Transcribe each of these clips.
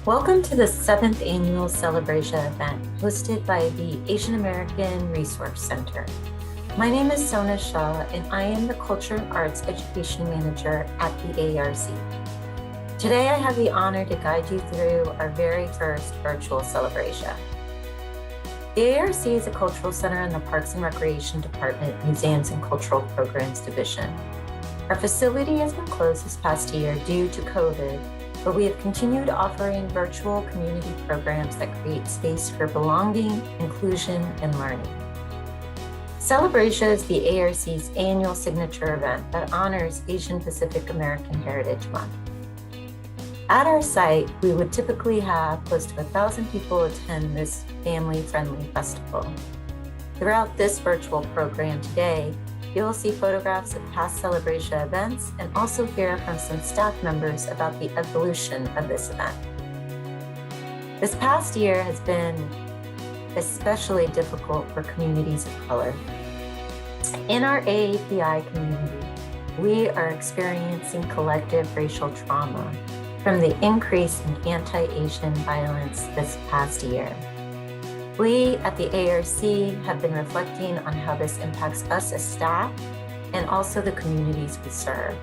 Welcome to the 7th annual CelebrASIA event hosted by the Asian American Resource Center. My name is Sona Shah and I am the Culture and Arts Education Manager at the ARC. Today I have the honor to guide you through our very first virtual CelebrASIA. The ARC is a cultural center in the Parks and Recreation Department, Museums and Cultural Programs Division. Our facility has been closed this past year due to COVID, but we have continued offering virtual community programs that create space for belonging, inclusion, and learning. CelebrASIA is the ARC's annual signature event that honors Asian Pacific American Heritage Month. At our site, we would typically have close to 1,000 people attend this family-friendly festival. Throughout this virtual program today, you will see photographs of past CelebrASIA events and also hear from some staff members about the evolution of this event. This past year has been especially difficult for communities of color. In our AAPI community, we are experiencing collective racial trauma from the increase in anti-Asian violence this past year. We at the ARC have been reflecting on how this impacts us as staff and also the communities we serve.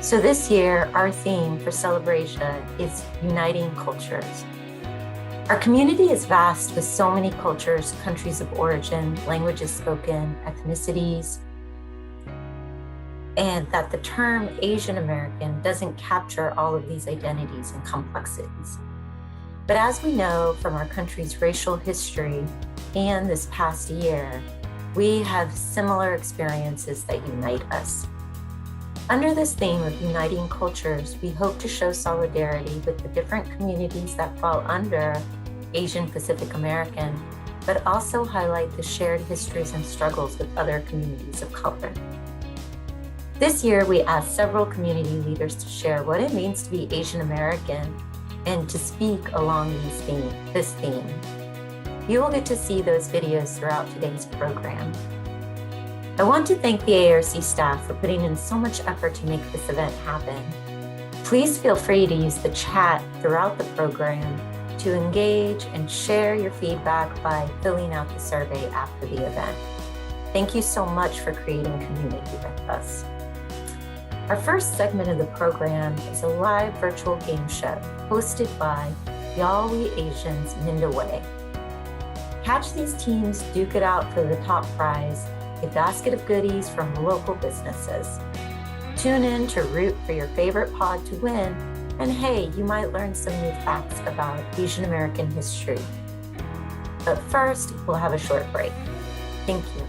So this year, our theme for CelebrASIA is Uniting Cultures. Our community is vast with so many cultures, countries of origin, languages spoken, ethnicities, and that the term Asian American doesn't capture all of these identities and complexities. But as we know from our country's racial history and this past year, we have similar experiences that unite us. Under this theme of uniting cultures, we hope to show solidarity with the different communities that fall under Asian Pacific American, but also highlight the shared histories and struggles with other communities of color. This year, we asked several community leaders to share what it means to be Asian American and to speak along this theme. You will get to see those videos throughout today's program. I want to thank the ARC staff for putting in so much effort to make this event happen. Please feel free to use the chat throughout the program to engage and share your feedback by filling out the survey after the event. Thank you so much for creating community with us. Our first segment of the program is a live virtual game show hosted by Y'all We Asians Minda Way. Catch these teams duke it out for the top prize, a basket of goodies from local businesses. Tune in to root for your favorite pod to win, and hey, you might learn some new facts about Asian American history. But first, we'll have a short break. Thank you.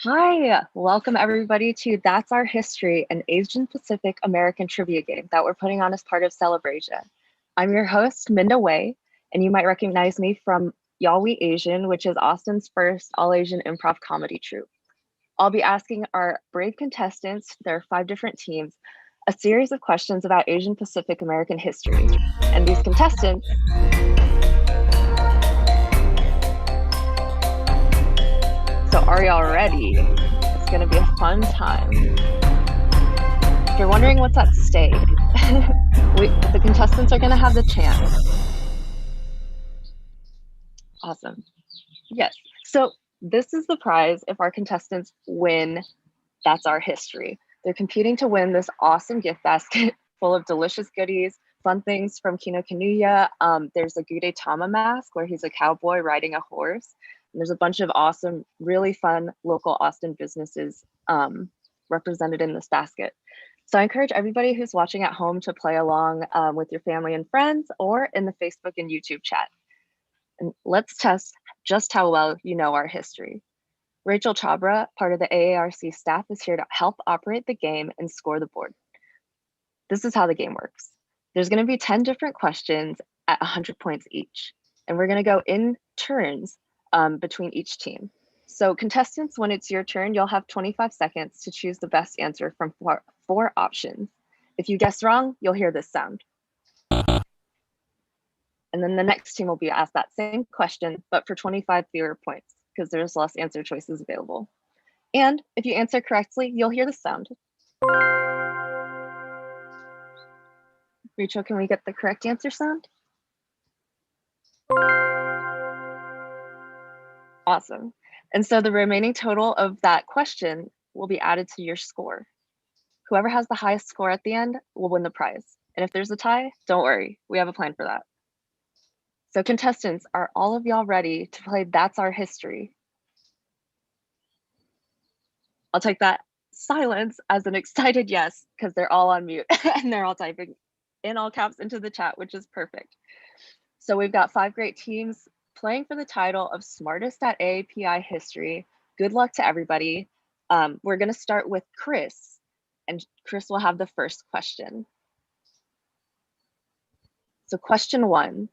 Hi, welcome everybody to That's Our History, an Asian Pacific American trivia game that we're putting on as part of CelebrASIA. I'm your host, Minda Wei, and you might recognize me from Y'all We Asian, which is Austin's first all-Asian improv comedy troupe. I'll be asking our brave contestants, there are 5 different teams, a series of questions about Asian Pacific American history. And these contestants So are y'all ready? It's gonna be a fun time. If you're wondering what's at stake, the contestants are gonna have the chance. Awesome. Yes. So this is the prize if our contestants win. That's Our History. They're competing to win this awesome gift basket full of delicious goodies, fun things from Kinokuniya. There's a Gudetama mask where he's a cowboy riding a horse. And there's a bunch of awesome, really fun local Austin businesses represented in this basket. So I encourage everybody who's watching at home to play along with your family and friends or in the Facebook and YouTube chat. And let's test just how well you know our history. Rachel Chabra, part of the AARC staff, is here to help operate the game and score the board. This is how the game works. There's going to be 10 different questions at 100 points each, and we're going to go in turns between each team. So contestants, when it's your turn, you'll have 25 seconds to choose the best answer from four options. If you guess wrong, you'll hear this sound. And then the next team will be asked that same question, but for 25 fewer points, because there's less answer choices available. And if you answer correctly, you'll hear the sound. Rachel, can we get the correct answer sound? Awesome. And so the remaining total of that question will be added to your score. Whoever has the highest score at the end will win the prize. And if there's a tie, don't worry, we have a plan for that. So contestants, are all of y'all ready to play That's Our History? I'll take that silence as an excited yes, because they're all on mute and they're all typing in all caps into the chat, which is perfect. So we've got 5 great teams playing for the title of Smartest at AAPI History. Good luck to everybody. We're gonna start with Chris, and Chris will have the first question. So question 1,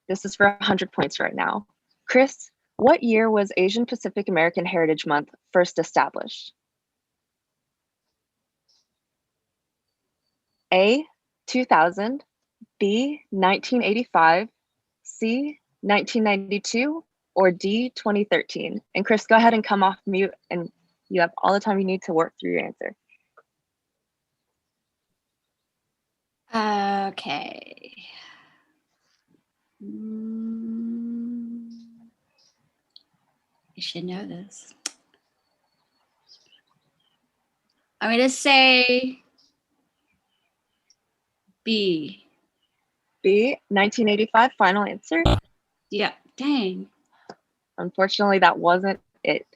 this is for 100 points right now. Chris, what year was Asian Pacific American Heritage Month first established? A, 2000, B, 1985, C, 1992, or D, 2013? And Chris, go ahead and come off mute, and you have all the time you need to work through your answer. Okay. I should know this. I'm going to say B. B, 1985, final answer? Yeah, dang. Unfortunately, that wasn't it.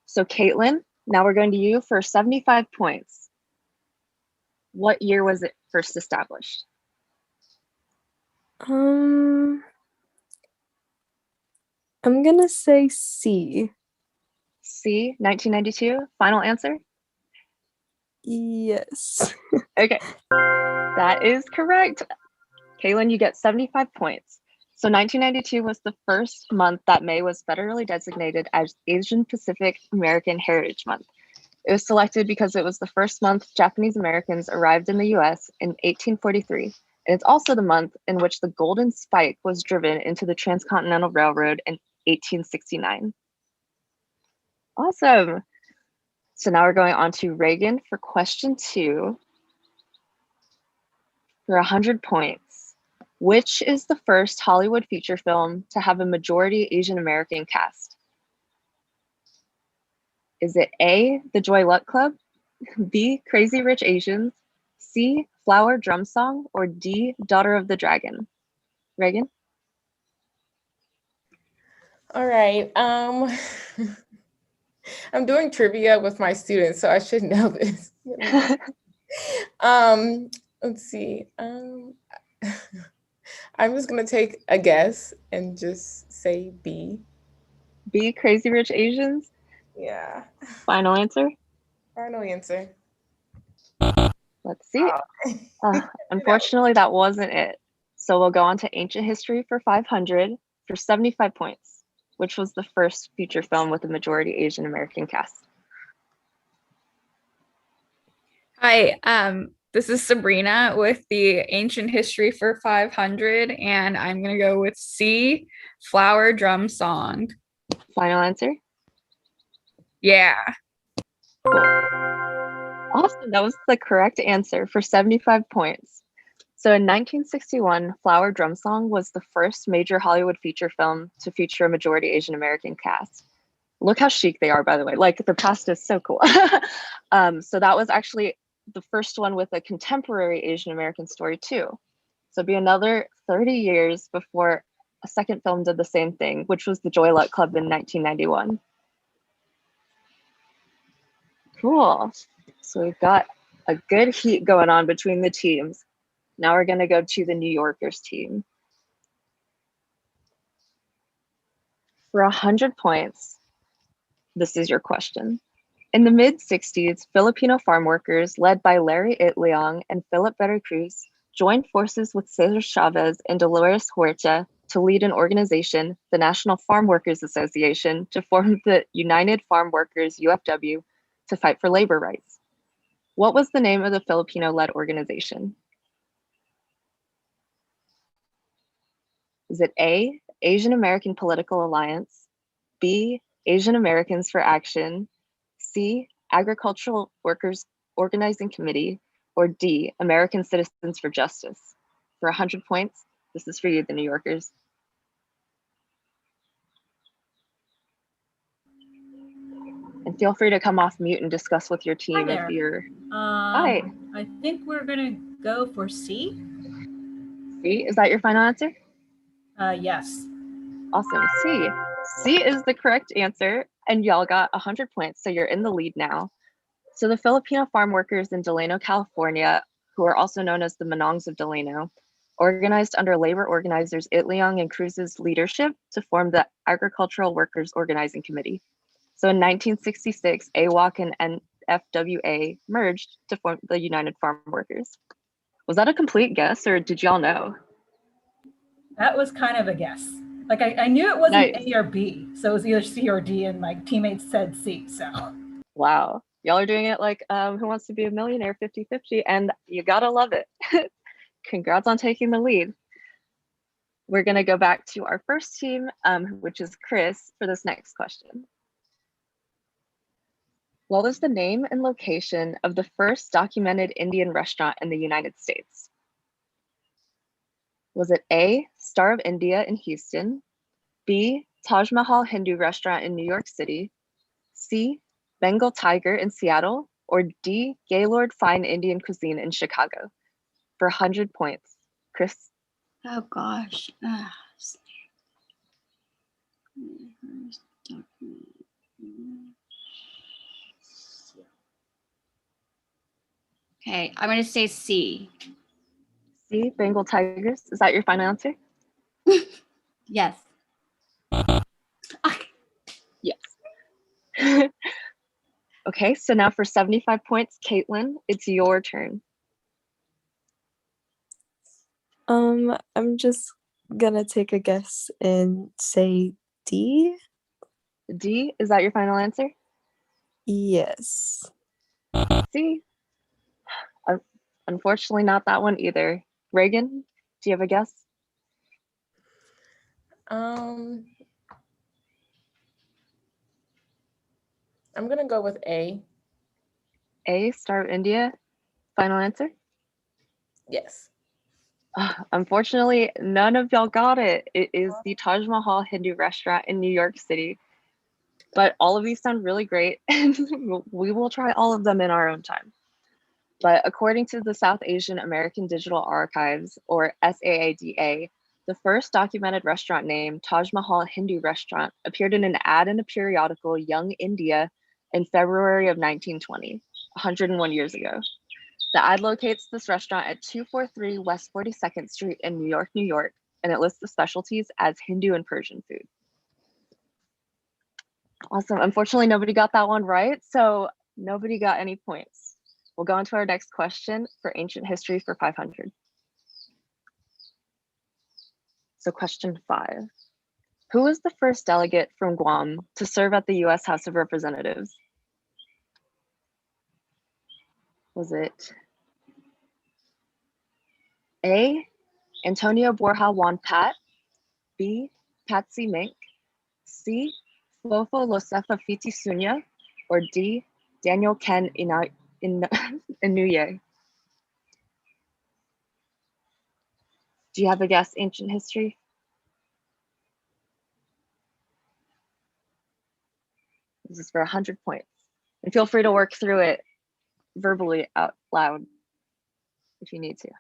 So Caitlin, now we're going to you for 75 points. What year was it first established? I'm gonna say C. C, 1992, final answer? Yes. Okay, that is correct. Kaylin, you get 75 points. So 1992 was the first month that May was federally designated as Asian Pacific American Heritage Month. It was selected because it was the first month Japanese Americans arrived in the US in 1843. And it's also the month in which the Golden Spike was driven into the Transcontinental Railroad in 1869. Awesome. So now we're going on to Reagan for question 2 for 100 points. Which is the first Hollywood feature film to have a majority Asian American cast? Is it A, The Joy Luck Club, B, Crazy Rich Asians, C, Flower Drum Song, or D, Daughter of the Dragon? Reagan? All right. I'm doing trivia with my students, so I should know this. Let's see. I'm just gonna take a guess and just say B. B, Crazy Rich Asians? Yeah. Final answer? Final answer. Let's see. Oh. Unfortunately, that wasn't it. So we'll go on to ancient history for 500 for 75 points, which was the first feature film with a majority Asian American cast. Hi, this is Sabrina with the ancient history for 500, and I'm gonna go with C, flower drum song. Final answer? Yeah. Cool. Awesome, that was the correct answer for 75 points. So in 1961, Flower Drum Song was the first major Hollywood feature film to feature a majority Asian American cast. Look how chic they are, by the way. Like, the cast is so cool. So that was actually the first one with a contemporary Asian American story too. So it'd be another 30 years before a second film did the same thing, which was The Joy Luck Club in 1991. Cool. So we've got a good heat going on between the teams. Now we're gonna go to the New Yorkers team. For 100 points, this is your question. In the mid-60s, Filipino farm workers led by Larry Itliong and Philip Veracruz joined forces with Cesar Chavez and Dolores Huerta to lead an organization, the National Farm Workers Association, to form the United Farm Workers, UFW, to fight for labor rights. What was the name of the Filipino-led organization? Is it A, Asian American Political Alliance, B, Asian Americans for Action, C, Agricultural Workers Organizing Committee, or D, American Citizens for Justice? For 100 points, this is for you, the New Yorkers. And feel free to come off mute and discuss with your team if there. you're. Hi. I think we're gonna go for C. C, is that your final answer? Yes. Awesome. C. C is the correct answer, and y'all got 100 points, so you're in the lead now. So the Filipino farm workers in Delano, California, who are also known as the Manongs of Delano, organized under labor organizers Itliong and Cruz's leadership to form the Agricultural Workers Organizing Committee. So in 1966, AWOC and NFWA merged to form the United Farm Workers. Was that a complete guess, or did y'all know? That was kind of a guess. Like I knew it wasn't Nice. A or B, so it was either C or D, and my teammates said C. So Wow. Y'all are doing it like Who Wants to Be a Millionaire 50-50, and you gotta love it. Congrats on taking the lead. We're gonna go back to our first team, which is Chris, for this next question. What was the name and location of the first documented Indian restaurant in the United States? Was it A, Star of India in Houston, B, Taj Mahal Hindu restaurant in New York City, C, Bengal Tiger in Seattle, or D, Gaylord Fine Indian Cuisine in Chicago? For 100 points. Chris? Oh gosh. Okay, I'm gonna say C. C, Bengal Tigers. Is that your final answer? Yes. Yes. Okay, so now for 75 points, Caitlin, it's your turn. I'm just gonna take a guess and say D. D, is that your final answer? Yes. C. Unfortunately, not that one either. Reagan, do you have a guess? I'm gonna go with A. A, Star of India. Final answer? Yes. Unfortunately, none of y'all got it. It is the Taj Mahal Hindu restaurant in New York City. But all of these sound really great, and we will try all of them in our own time. But according to the South Asian American Digital Archives, or SAADA, the first documented restaurant name, Taj Mahal Hindu Restaurant, appeared in an ad in a periodical, Young India, in February of 1920, 101 years ago. The ad locates this restaurant at 243 West 42nd Street in New York, New York, and it lists the specialties as Hindu and Persian food. Awesome. Unfortunately, nobody got that one right, so nobody got any points. We'll go on to our next question for ancient history for 500. So question 5. Who was the first delegate from Guam to serve at the US House of Representatives? Was it A, Antonio Borja Juan Pat, B, Patsy Mink, C, Flofo Losefa Fiti Sunya, or D, Daniel Ken Inouye? Do you have a guess, ancient history? This is for 100 points. And feel free to work through it verbally out loud if you need to.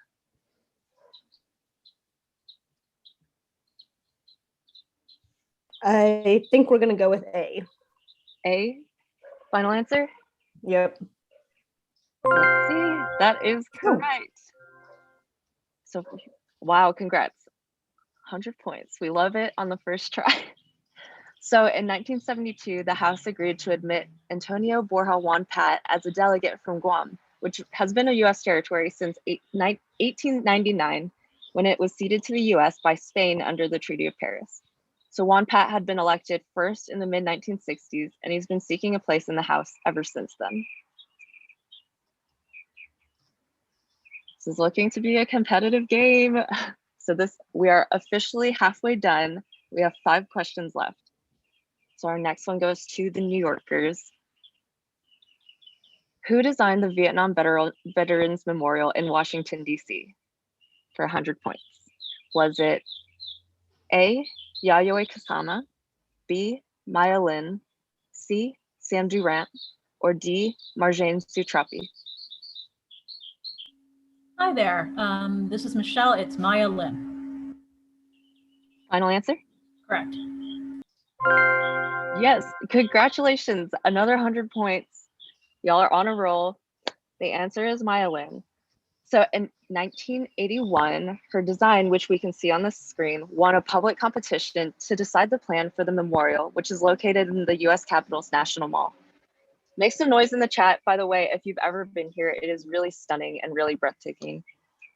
I think we're gonna go with A. A, final answer? Yep. Let's see. That is correct. So, wow, congrats. 100 points. We love it on the first try. So in 1972, the House agreed to admit Antonio Borja Juan Pat as a delegate from Guam, which has been a US territory since 1899, when it was ceded to the US by Spain under the Treaty of Paris. So Juan Pat had been elected first in the mid-1960s, and he's been seeking a place in the House ever since then. This is looking to be a competitive game. So we are officially halfway done. We have 5 questions left. So our next one goes to the New Yorkers. Who designed the Vietnam Veterans Memorial in Washington, D.C. for 100 points? Was it A, Yayoi Kusama, B, Maya Lin, C, Sam Durant, or D, Marjane Sutrapi? Hi there. This is Michelle. It's Maya Lin. Final answer? Correct. Yes, congratulations. Another 100 points. Y'all are on a roll. The answer is Maya Lin. So in 1981, her design, which we can see on the screen, won a public competition to decide the plan for the memorial, which is located in the US Capitol's National Mall. Make some noise in the chat, by the way, if you've ever been here. It is really stunning and really breathtaking.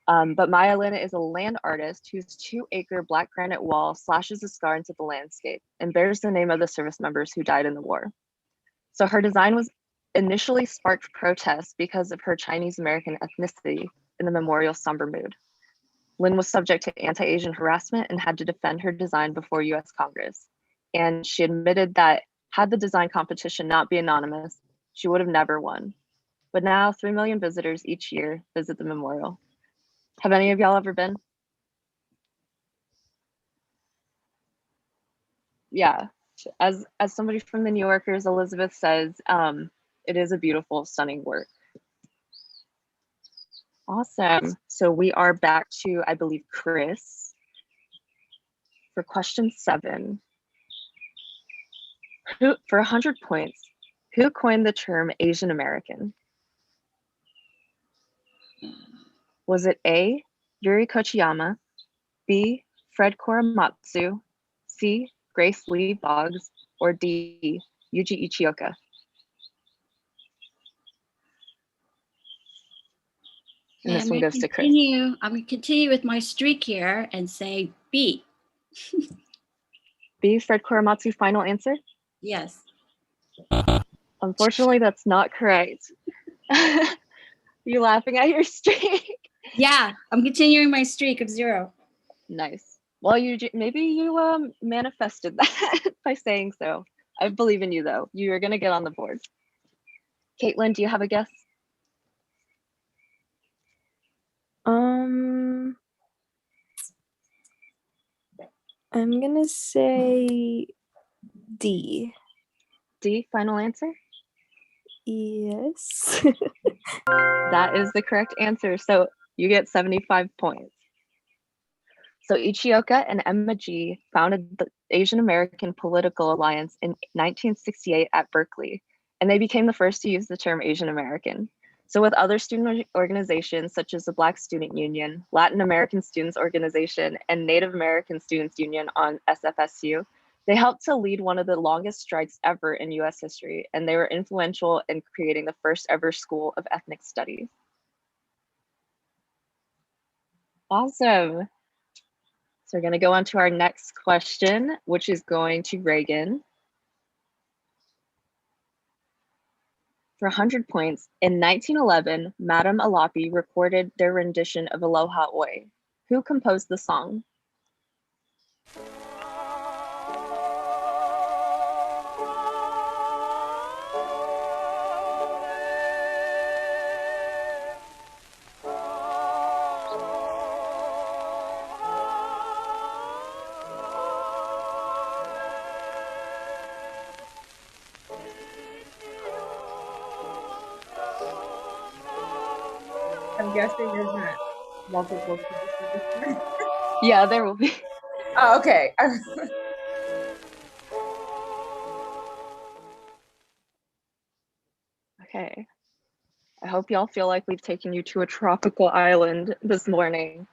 But Maya Lin is a land artist whose 2-acre black granite wall slashes a scar into the landscape and bears the name of the service members who died in the war. So her design was initially sparked protests because of her Chinese American ethnicity in the memorial's somber mood. Lin was subject to anti-Asian harassment and had to defend her design before US Congress. And she admitted that had the design competition not be anonymous, she would have never won. But now 3 million visitors each year visit the memorial. Have any of y'all ever been? Yeah, as somebody from the New Yorkers, Elizabeth says, it is a beautiful, stunning work. Awesome. So we are back to, I believe, Chris for question 7. For 100 points, who coined the term Asian American? Was it A, Yuri Kochiyama, B, Fred Korematsu, C, Grace Lee Boggs, or D, Yuji Ichioka? And this one goes to Chris. I'm going to continue with my streak here and say B. B, Fred Korematsu, final answer? Yes. Unfortunately, that's not correct. You laughing at your streak? Yeah, I'm continuing my streak of 0. Nice. Well, maybe you manifested that by saying so. I believe in you, though. You are going to get on the board. Caitlin, do you have a guess? I'm gonna say D. D, final answer? Yes. That is the correct answer. So you get 75 points. So Ichioka and Emma G founded the Asian American Political Alliance in 1968 at Berkeley, and they became the first to use the term Asian American. So with other student organizations such as the Black Student Union, Latin American Students Organization, and Native American Students Union on SFSU, They helped to lead one of the longest strikes ever in US history, and they were influential in creating the first ever school of ethnic studies. Awesome. So we're going to go on to our next question, which is going to Reagan. For 100 points, in 1911, Madame Alapi recorded their rendition of Aloha Oi. Who composed the song? I'm guessing there's not multiple choices. Yeah, there will be. Oh, okay. Okay. I hope y'all feel like we've taken you to a tropical island this morning.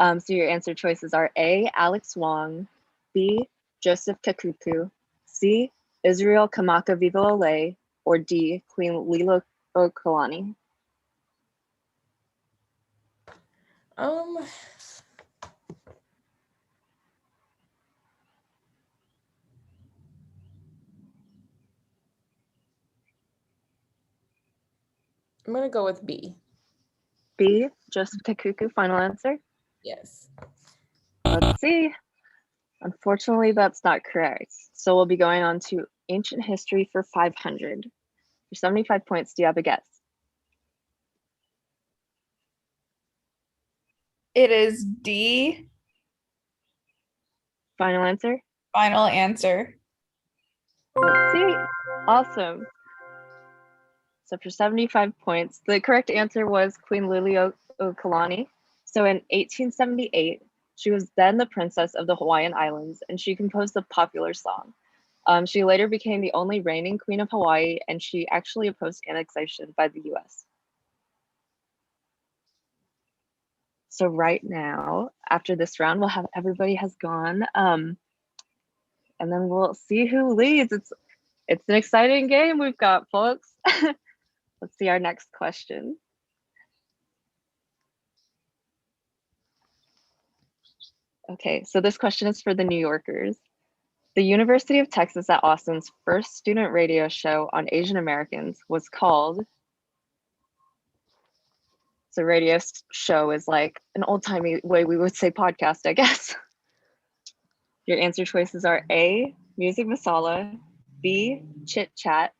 So your answer choices are A, Alex Wong, B, Joseph Kakuku, C, Israel Kamaka Vivalale, or D, Queen Lilo Okolani. I'm gonna go with B. B, Joseph Kakuku, final answer? Yes. Let's see. Unfortunately, that's not correct. So we'll be going on to ancient history for 500. For 75 points, do you have a guess? It is D. Final answer? Final answer. Let's see. Awesome. So for 75 points, the correct answer was Queen Liliuokalani. So in 1878, she was then the princess of the Hawaiian Islands, and she composed the popular song. She later became the only reigning queen of Hawaii, and she actually opposed annexation by the US. So right now, after this round, we'll have everybody has gone, and then we'll see who leads. It's an exciting game we've got, folks. Let's see our next question. Okay, so this question is for the New Yorkers. The University of Texas at Austin's first student radio show on Asian Americans was called, so radio show is like an old-timey way we would say podcast, I guess. Your answer choices are A, Music Masala, B, Chit Chat,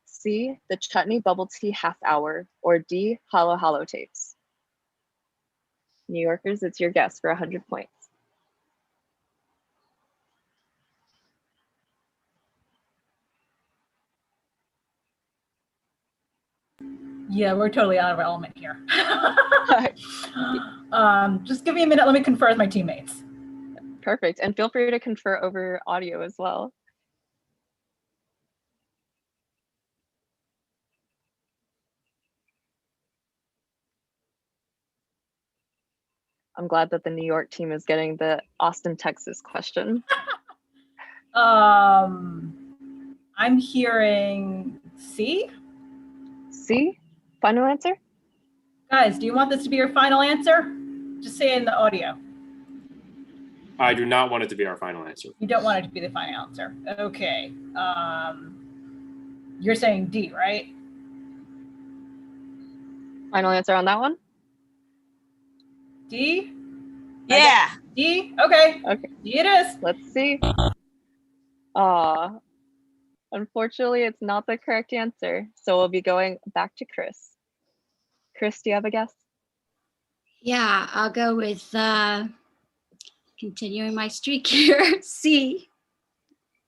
C, The Chutney Bubble Tea Half Hour, or D, Halo Halo Tapes. New Yorkers, it's your guess for 100 points. Yeah, we're totally out of our element here. Just give me a minute. Let me confer with my teammates. Perfect. And feel free to confer over audio as well. I'm glad that the New York team is getting the Austin, Texas question. I'm hearing C. C, final answer? Guys, do you want this to be your final answer? Just say it in the audio. I do not want it to be our final answer. You don't want it to be the final answer. Okay. You're saying D, right? Final answer on that one? D? Yeah. D? Okay. Okay. D it is. Let's see. Unfortunately, it's not the correct answer. So we'll be going back to Chris. Chris, do you have a guess? Yeah, I'll go with continuing my streak here. C.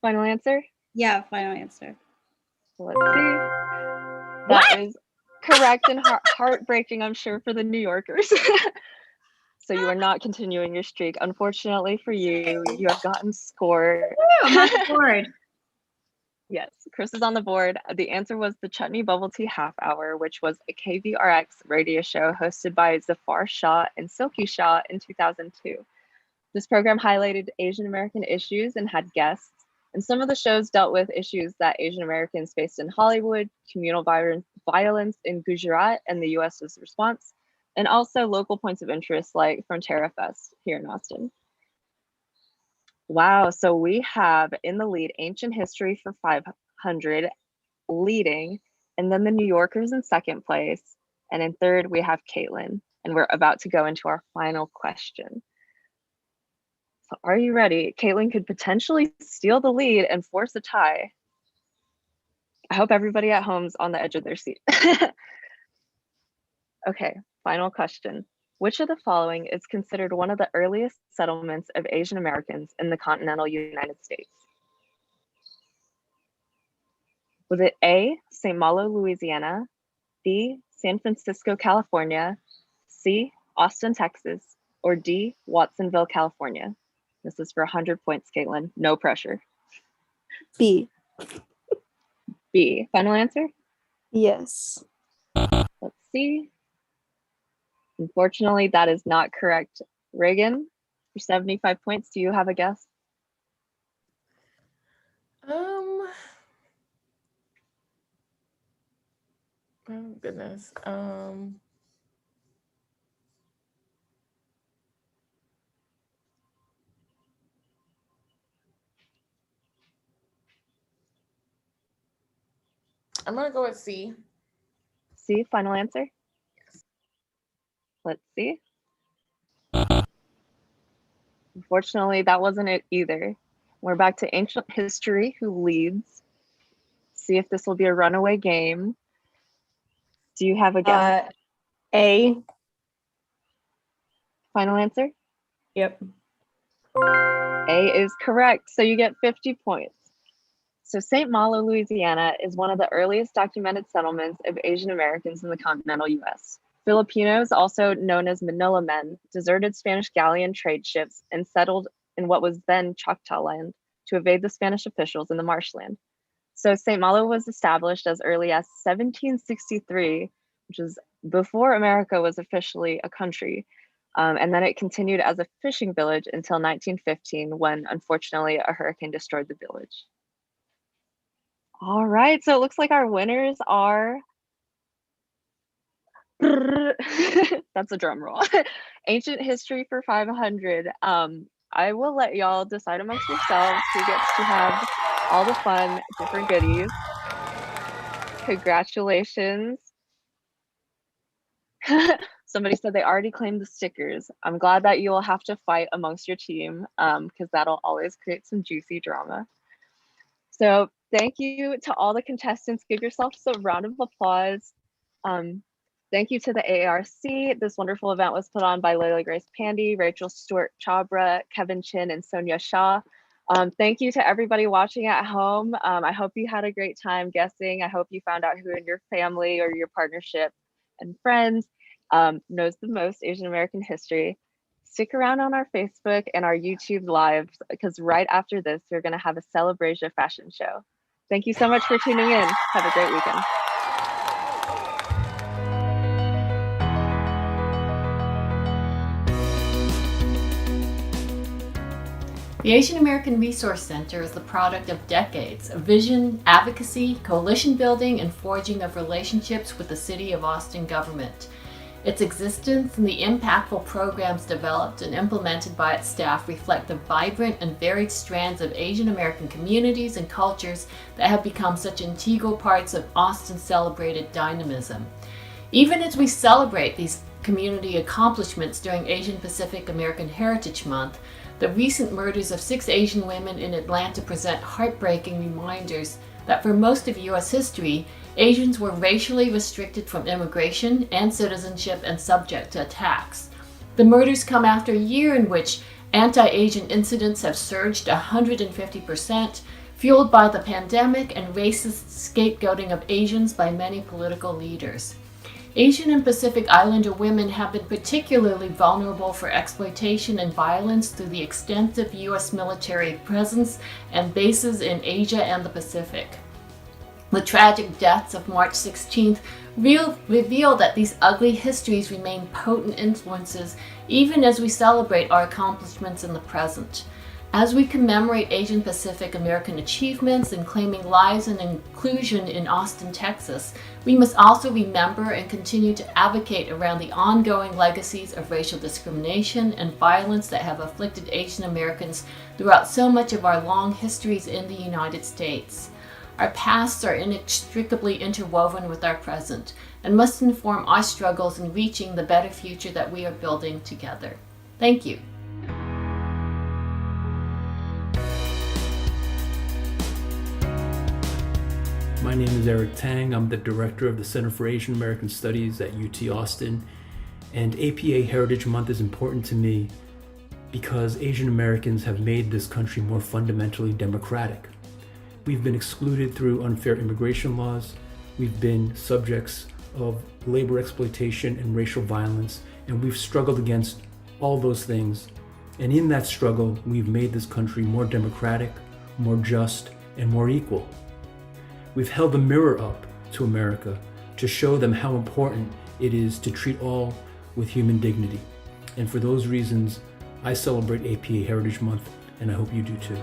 Final answer? Yeah, final answer. Let's see. That is correct and heartbreaking, I'm sure, for the New Yorkers. So you are not continuing your streak. Unfortunately for you, you have gotten scored. I'm on the board. Yes, Chris is on the board. The answer was the Chutney Bubble Tea Half Hour, which was a KVRX radio show hosted by Zafar Shah and Silky Shah in 2002. This program highlighted Asian American issues and had guests And some of the shows dealt with issues that Asian Americans faced in Hollywood, communal violence in Gujarat and the US's response, and also local points of interest like Frontera Fest here in Austin. Wow, so we have in the lead Ancient History for 500 leading, and then the New Yorkers in second place, and in third we have Caitlin, and we're about to go into our final question. So are you ready? Caitlin could potentially steal the lead and force a tie. I hope everybody at home's on the edge of their seat. Okay, final question. Which of the following is considered one of the earliest settlements of Asian Americans in the continental United States? Was it A, St. Malo, Louisiana, B, San Francisco, California, C, Austin, Texas, or D, Watsonville, California? This is for 100 points, Caitlin. No pressure. B. B. Final answer? Yes. Let's see. Unfortunately, that is not correct. Reagan, for 75 points, do you have a guess? Oh goodness. I'm gonna go with C. C, final answer? Let's see. Unfortunately, that wasn't it either. We're back to Ancient History, who leads. See if this will be a runaway game. Do you have a guess? A. Final answer? Yep. A is correct, so you get 50 points. So St. Malo, Louisiana is one of the earliest documented settlements of Asian Americans in the continental US. Filipinos, also known as Manila men, deserted Spanish galleon trade ships and settled in what was then Choctaw land to evade the Spanish officials in the marshland. So St. Malo was established as early as 1763, which is before America was officially a country. And then it continued as a fishing village until 1915, when unfortunately a hurricane destroyed the village. All right, so it looks like our winners are, that's a drum roll, Ancient History for 500. I will let y'all decide amongst yourselves who gets to have all the fun, different goodies. Congratulations. Somebody said they already claimed the stickers. I'm glad that you will have to fight amongst your team because that'll always create some juicy drama. So thank you to all the contestants. Give yourselves a round of applause. Thank you to the AARC. This wonderful event was put on by Layla Grace Pandy, Rachel Stewart Chabra, Kevin Chin, and Sonia Shah. Thank you to everybody watching at home. I hope you had a great time guessing. I hope you found out who in your family or your partnership and friends knows the most Asian American history. Stick around on our Facebook and our YouTube lives because right after this, we're going to have a CelebrASIA fashion show. Thank you so much for tuning in. Have a great weekend. The Asian American Resource Center is the product of decades of vision, advocacy, coalition building, and forging of relationships with the City of Austin government. Its existence and the impactful programs developed and implemented by its staff reflect the vibrant and varied strands of Asian American communities and cultures that have become such integral parts of Austin's celebrated dynamism. Even as we celebrate these community accomplishments during Asian Pacific American Heritage Month, the recent murders of 6 Asian women in Atlanta present heartbreaking reminders that for most of U.S. history, Asians were racially restricted from immigration and citizenship and subject to attacks. The murders come after a year in which anti-Asian incidents have surged 150%, fueled by the pandemic and racist scapegoating of Asians by many political leaders. Asian and Pacific Islander women have been particularly vulnerable for exploitation and violence through the extensive U.S. military presence and bases in Asia and the Pacific. The tragic deaths of March 16th reveal that these ugly histories remain potent influences even as we celebrate our accomplishments in the present. As we commemorate Asian Pacific American achievements in claiming lives and inclusion in Austin, Texas, we must also remember and continue to advocate around the ongoing legacies of racial discrimination and violence that have afflicted Asian Americans throughout so much of our long histories in the United States. Our pasts are inextricably interwoven with our present and must inform our struggles in reaching the better future that we are building together. Thank you. My name is Eric Tang. I'm the director of the Center for Asian American Studies at UT Austin. And APA Heritage Month is important to me because Asian Americans have made this country more fundamentally democratic. We've been excluded through unfair immigration laws. We've been subjects of labor exploitation and racial violence, and we've struggled against all those things. And in that struggle, we've made this country more democratic, more just, and more equal. We've held the mirror up to America to show them how important it is to treat all with human dignity. And for those reasons, I celebrate APA Heritage Month, and I hope you do too.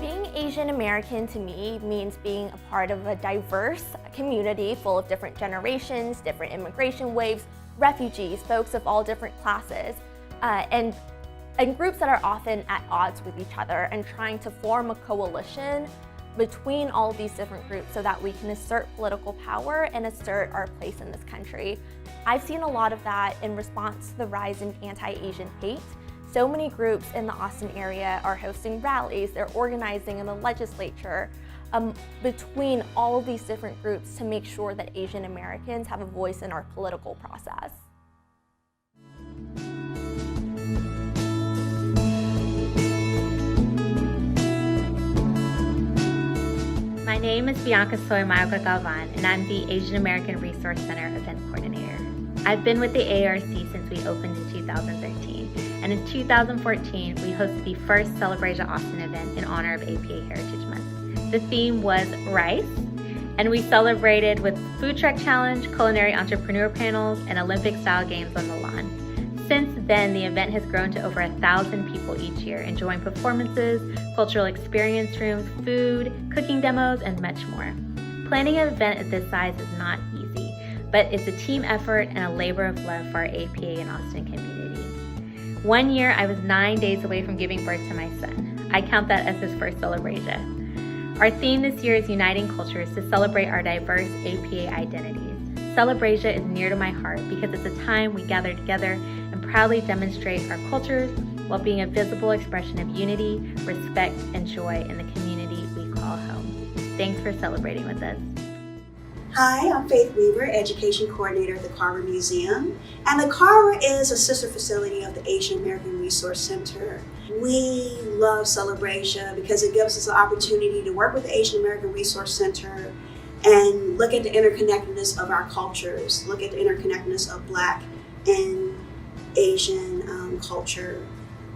Being Asian American to me means being a part of a diverse community full of different generations, different immigration waves, refugees, folks of all different classes, and groups that are often at odds with each other, and trying to form a coalition between all of these different groups so that we can assert political power and assert our place in this country. I've seen a lot of that in response to the rise in anti-Asian hate. So many groups in the Austin area are hosting rallies, they're organizing in the legislature between all of these different groups to make sure that Asian Americans have a voice in our political process. My name is Bianca Soy Mayoka Galvan, and I'm the Asian American Resource Center Event Coordinator. I've been with the ARC since we opened in 2013, and in 2014, we hosted the first CelebrASIA Austin event in honor of APA Heritage Month. The theme was rice, and we celebrated with food truck challenge, culinary entrepreneur panels, and Olympic-style games on the lawn. Since then, the event has grown to over 1,000 people each year, enjoying performances, cultural experience rooms, food, cooking demos, and much more. Planning an event of this size is not easy, but it's a team effort and a labor of love for our APA and Austin community. One year, I was 9 days away from giving birth to my son. I count that as his first CelebrASIA. Our theme this year is Uniting Cultures to celebrate our diverse APA identities. CelebrASIA is near to my heart because it's a time we gather together and proudly demonstrate our cultures while being a visible expression of unity, respect, and joy in the community we call home. Thanks for celebrating with us. Hi, I'm Faith Weaver, Education Coordinator at the Carver Museum. And the Carver is a sister facility of the Asian American Resource Center. We love CelebrASIA because it gives us an opportunity to work with the Asian American Resource Center and look at the interconnectedness of our cultures, look at the interconnectedness of Black and Asian culture.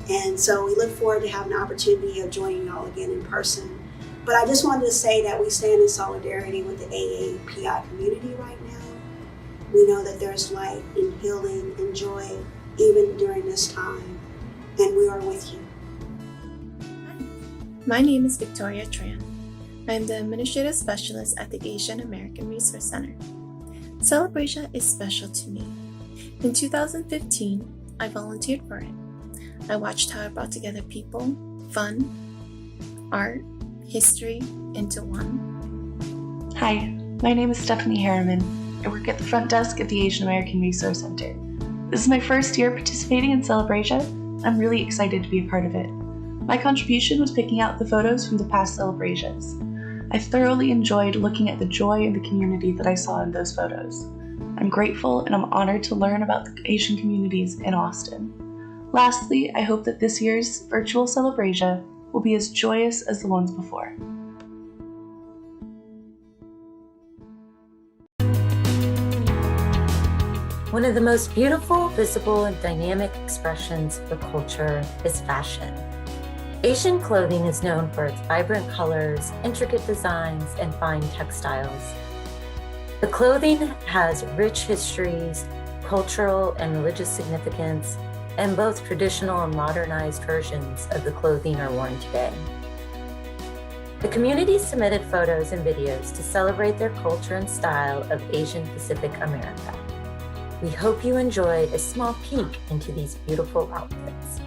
And so we look forward to having the opportunity of joining y'all again in person. But I just wanted to say that we stand in solidarity with the AAPI community right now. We know that there's light and healing and joy even during this time, and we are with you. My name is Victoria Tran. I'm the Administrative Specialist at the Asian American Resource Center. CelebrASIA is special to me. In 2015, I volunteered for it. I watched how it brought together people, fun, art, history into one. Hi, my name is Stephanie Harriman. I work at the front desk at the Asian American Resource Center. This is my first year participating in CelebrASIA. I'm really excited to be a part of it. My contribution was picking out the photos from the past CelebrASIAs. I thoroughly enjoyed looking at the joy in the community that I saw in those photos. I'm grateful and I'm honored to learn about the Asian communities in Austin. Lastly, I hope that this year's virtual CelebrASIA will be as joyous as the ones before. One of the most beautiful, visible, and dynamic expressions of culture is fashion. Asian clothing is known for its vibrant colors, intricate designs, and fine textiles. The clothing has rich histories, cultural and religious significance, and both traditional and modernized versions of the clothing are worn today. The community submitted photos and videos to celebrate their culture and style of Asian Pacific America. We hope you enjoyed a small peek into these beautiful outfits.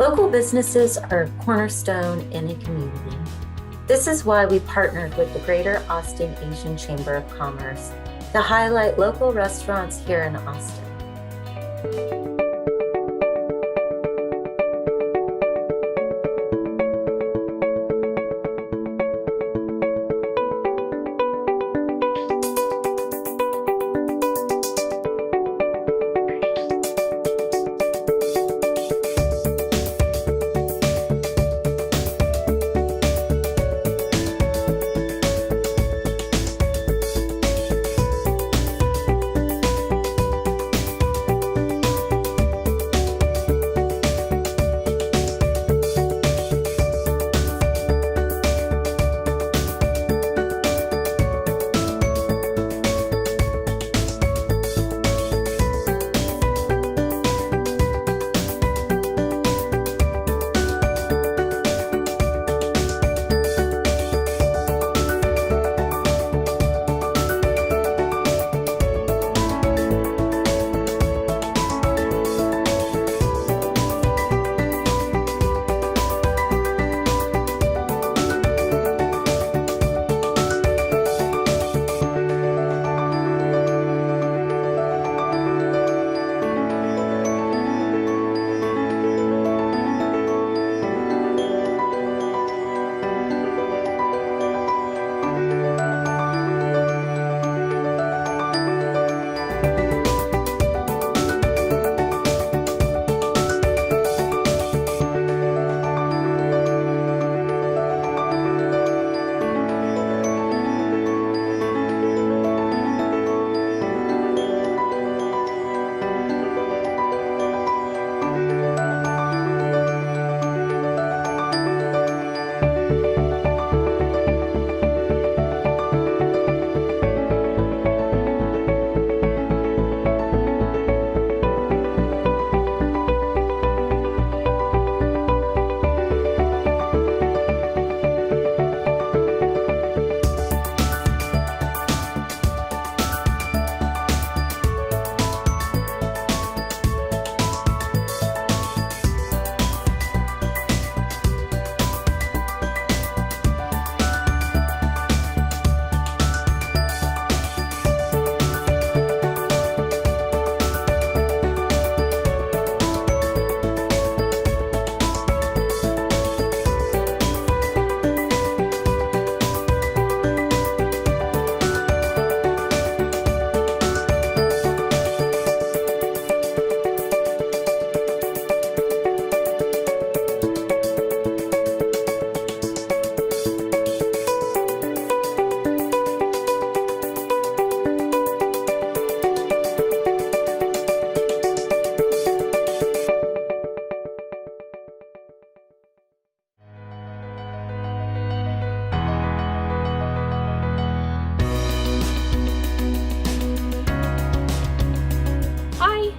Local businesses are a cornerstone in a community. This is why we partnered with the Greater Austin Asian Chamber of Commerce to highlight local restaurants here in Austin.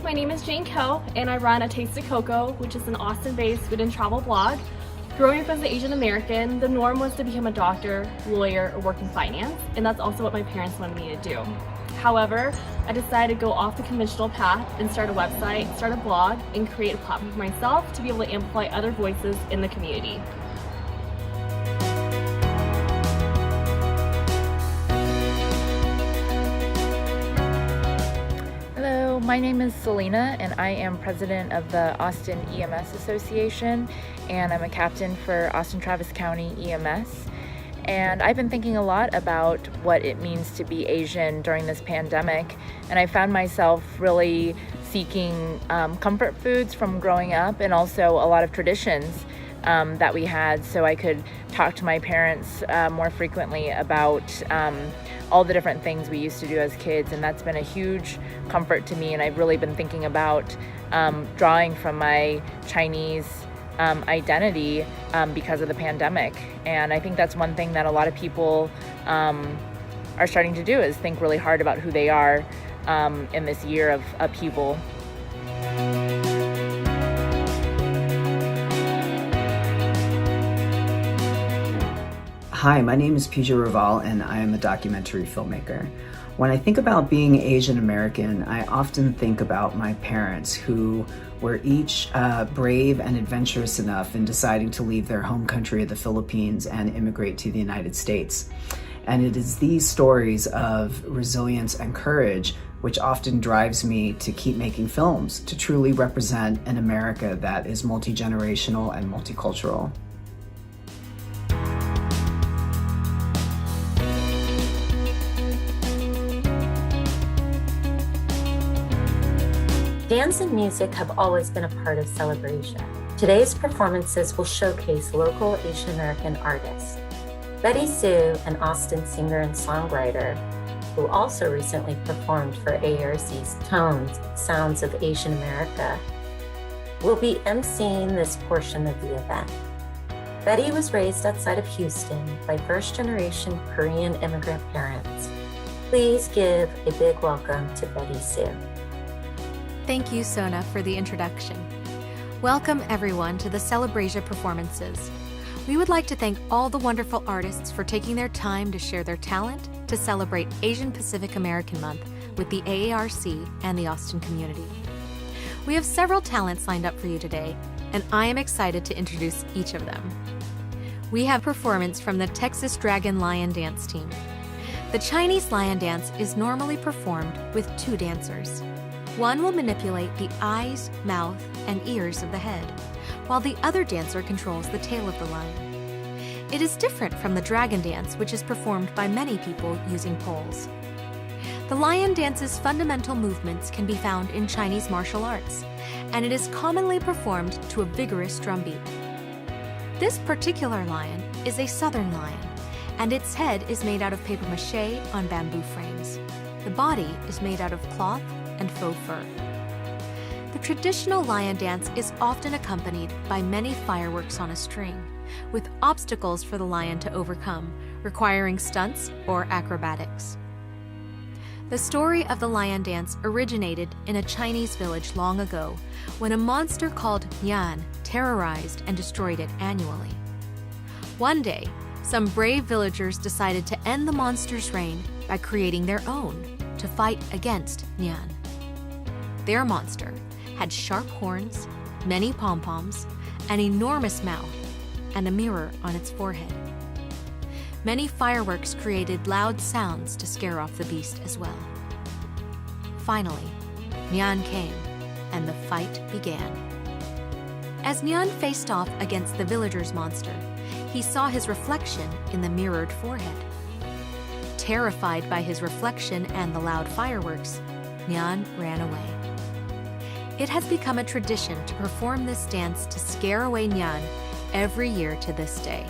My name is Jane Ko, and I run A Taste of Cocoa, which is an Austin-based food and travel blog. Growing up as an Asian American, the norm was to become a doctor, lawyer, or work in finance, and that's also what my parents wanted me to do. However, I decided to go off the conventional path and start a website, start a blog, and create a platform for myself to be able to amplify other voices in the community. Hello, my name is Selena and I am president of the Austin EMS Association, and I'm a captain for Austin Travis County EMS. And I've been thinking a lot about what it means to be Asian during this pandemic, and I found myself really seeking comfort foods from growing up, and also a lot of traditions that we had, so I could talk to my parents more frequently about all the different things we used to do as kids, and that's been a huge comfort to me. And I've really been thinking about drawing from my Chinese identity because of the pandemic. And I think that's one thing that a lot of people are starting to do, is think really hard about who they are in this year of upheaval. Hi, my name is PJ Raval and I am a documentary filmmaker. When I think about being Asian American, I often think about my parents who were each brave and adventurous enough in deciding to leave their home country of the Philippines and immigrate to the United States. And it is these stories of resilience and courage which often drives me to keep making films, to truly represent an America that is multi-generational and multicultural. Dance and music have always been a part of CelebrASIA. Today's performances will showcase local Asian American artists. Betty Sue, an Austin singer and songwriter, who also recently performed for ARC's Tones, Sounds of Asian America, will be emceeing this portion of the event. Betty was raised outside of Houston by first-generation Korean immigrant parents. Please give a big welcome to Betty Sue. Thank you, Sona, for the introduction. Welcome, everyone, to the CelebrASIA performances. We would like to thank all the wonderful artists for taking their time to share their talent to celebrate Asian Pacific American Month with the AARC and the Austin community. We have several talents lined up for you today, and I am excited to introduce each of them. We have performance from the Texas Dragon Lion Dance team. The Chinese lion dance is normally performed with two dancers. One will manipulate the eyes, mouth, and ears of the head, while the other dancer controls the tail of the lion. It is different from the dragon dance, which is performed by many people using poles. The lion dance's fundamental movements can be found in Chinese martial arts, and it is commonly performed to a vigorous drumbeat. This particular lion is a southern lion, and its head is made out of papier-mâché on bamboo frames. The body is made out of cloth and faux fur. The traditional lion dance is often accompanied by many fireworks on a string, with obstacles for the lion to overcome, requiring stunts or acrobatics. The story of the lion dance originated in a Chinese village long ago when a monster called Nian terrorized and destroyed it annually. One day, some brave villagers decided to end the monster's reign by creating their own to fight against Nian. Their monster had sharp horns, many pom-poms, an enormous mouth, and a mirror on its forehead. Many fireworks created loud sounds to scare off the beast as well. Finally, Nian came, and the fight began. As Nian faced off against the villager's monster, he saw his reflection in the mirrored forehead. Terrified by his reflection and the loud fireworks, Nian ran away. It has become a tradition to perform this dance to scare away Nian every year to this day.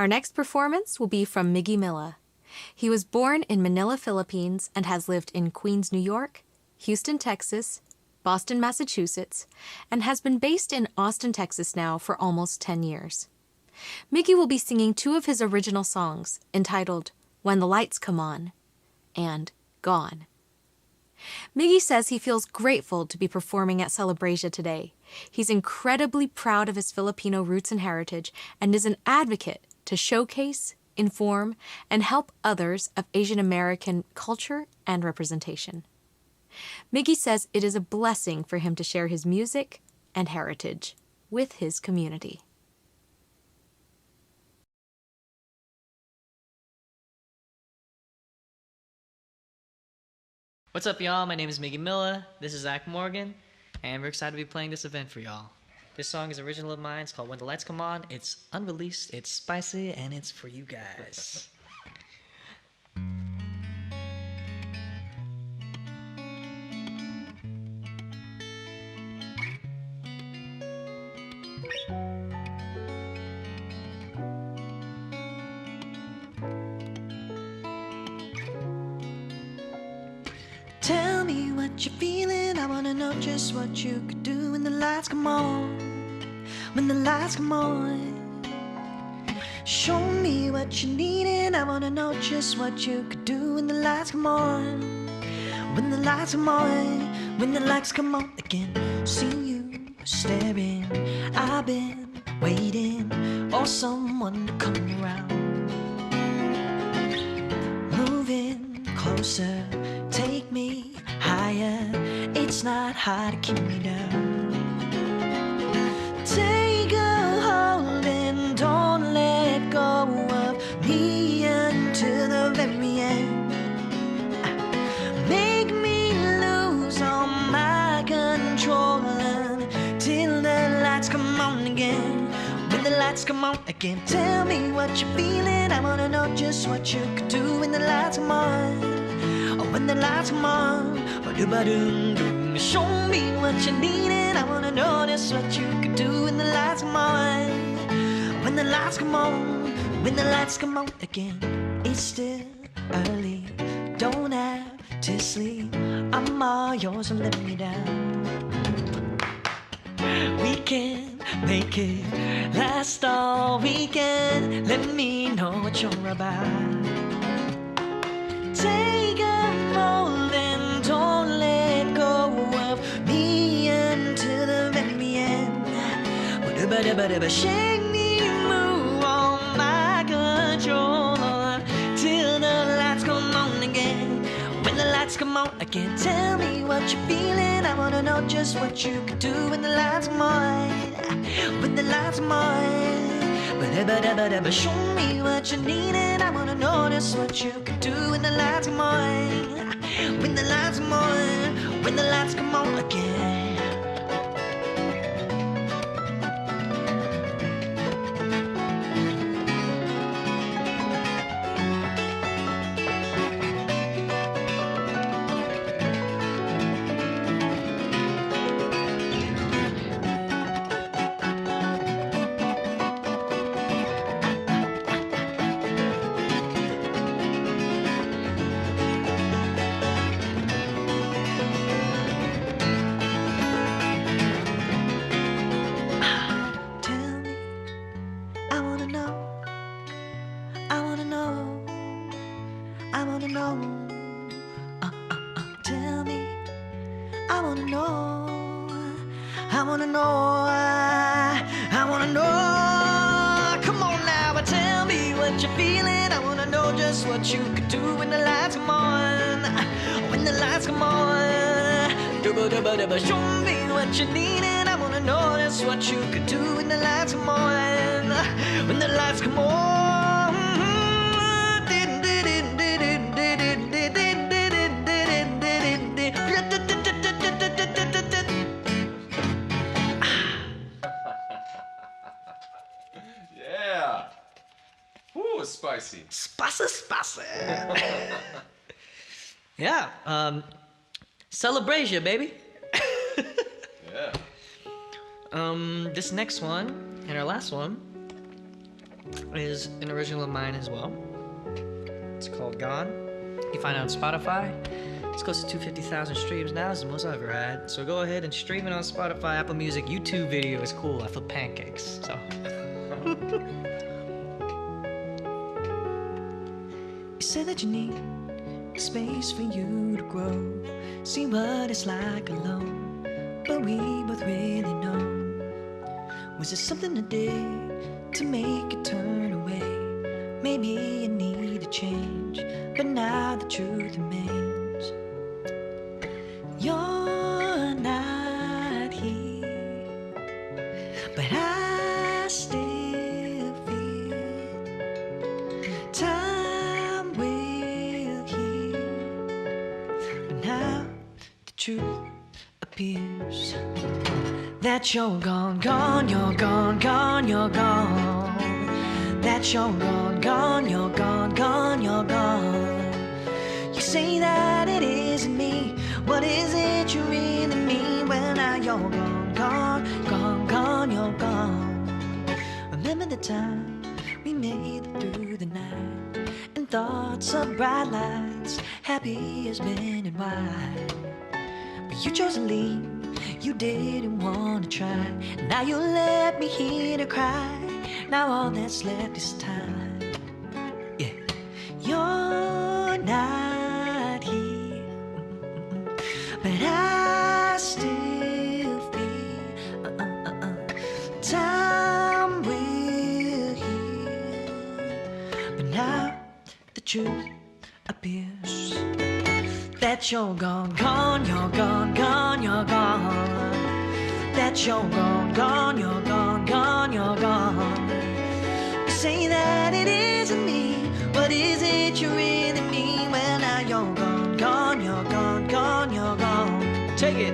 Our next performance will be from Miggy Milla. He was born in Manila, Philippines, and has lived in Queens, New York, Houston, Texas, Boston, Massachusetts, and has been based in Austin, Texas now for almost 10 years. Miggy will be singing two of his original songs, entitled When the Lights Come On and Gone. Miggy says he feels grateful to be performing at CelebrASIA today. He's incredibly proud of his Filipino roots and heritage and is an advocate to showcase, inform, and help others of Asian American culture and representation. Miggy says it is a blessing for him to share his music and heritage with his community. What's up, y'all? My name is Miggy Milla. This is Zach Morgan, and we're excited to be playing this event for y'all. This song is original of mine. It's called When the Lights Come On. It's unreleased, it's spicy, and it's for you guys. Tell me what you're feeling. I wanna know just what you could do when the lights come on. When the lights come on. Show me what you're needing. I wanna know just what you could do when the lights come on. When the lights come on. When the lights come on again. See you staring. I've been waiting for someone to come around. Moving closer. Take me higher. It's not hard to keep me down. Take a hold and don't let go of me until the very end. Make me lose all my control until the lights come on again. When the lights come on again. Tell me what you're feeling. I wanna know just what you could do when the lights come on. When the lights come on, show me what you needed. I wanna know just what you could do when the lights come on. When the lights come on, when the lights come on again. It's still early, don't have to sleep. I'm all yours, so let me down. We can make it last all weekend. Let me know what you're about. Take a hold and don't let go of me until the very end. Shake me, move all my control till the lights come on again. When the lights come on again. Tell me what you're feeling. I wanna know just what you could do when the lights come on. When the lights come on. Show me what you needed. I wanna know just what you could do when the lights come on. When the lights come on. When the lights come on again. Tell me, I wanna know. I wanna know. I wanna know. Come on now, but tell me what you're feeling. I wanna know just what you could do when the lights come on. When the lights come on. Show me what you needed. I wanna know just what you could do when the lights come on. When the lights come on. Yeah. Ooh, spicy. Spicy. Yeah. CelebrASIA, baby. Yeah. This next one and our last one is an original of mine as well. It's called Gone. You can find it on Spotify. It's close to 250,000 streams now. It's the most I've ever had. So go ahead and stream it on Spotify, Apple Music. YouTube video is cool. I flip pancakes. So. You said that you need space for you to grow. See what it's like alone. But we both really know. Was it something I did to make you turn away? Maybe you need a change, but now the truth remains. You're not here, but I still feel time will heal. But now the truth appears that you're gone, gone, you're gone, gone, you're gone. That you're gone, gone, you're gone, gone, you're gone. You say that it isn't me. What is it you really mean? Well, now you're gone, gone, gone, gone, you're gone. Remember the time we made it through the night and thoughts of bright lights, happy as men and white. But you chose to leave, you didn't want to try. Now you left me here to cry. Now all that's left is time. Yeah, you're not here, but I still feel time will heal. But now the truth appears that you're gone, gone, you're gone, gone, you're gone. That you're gone, gone, you're gone, gone, you're gone. You say that it isn't me. What is it you really mean? Well, now you're gone, gone, you're gone, gone, you're gone. Take it.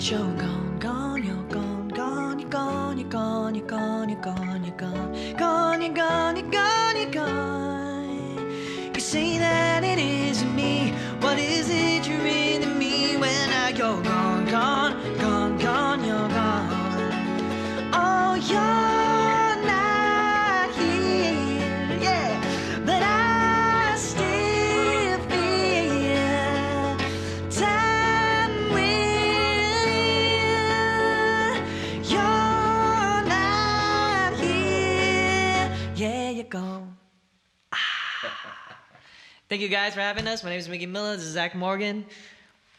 You're gone, gone, you're gone, gone, you're gone, you're gone, you're gone, you're gone, you're gone, gone, you're gone, you're gone, you're gone. You say that it isn't me. What is it you really mean? Well, now you're gone, gone, gone, gone, you're gone. Oh, you're not here, yeah, but I still feel time will. Go. Thank you guys for having us. My name is Miggy Milla. This is Zach Morgan.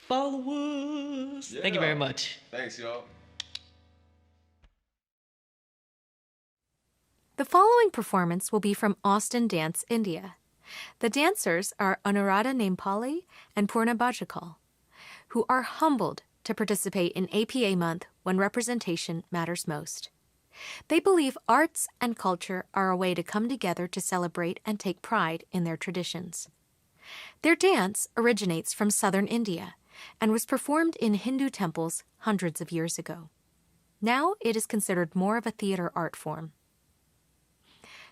Follow us. Yeah. Thank you very much. Thanks, y'all. The following performance will be from Austin Dance, India. The dancers are Anuradha Nempali and Purna Bajikal, who are humbled to participate in APA Month when representation matters most. They believe arts and culture are a way to come together to celebrate and take pride in their traditions. Their dance originates from southern India and was performed in Hindu temples hundreds of years ago. Now it is considered more of a theater art form.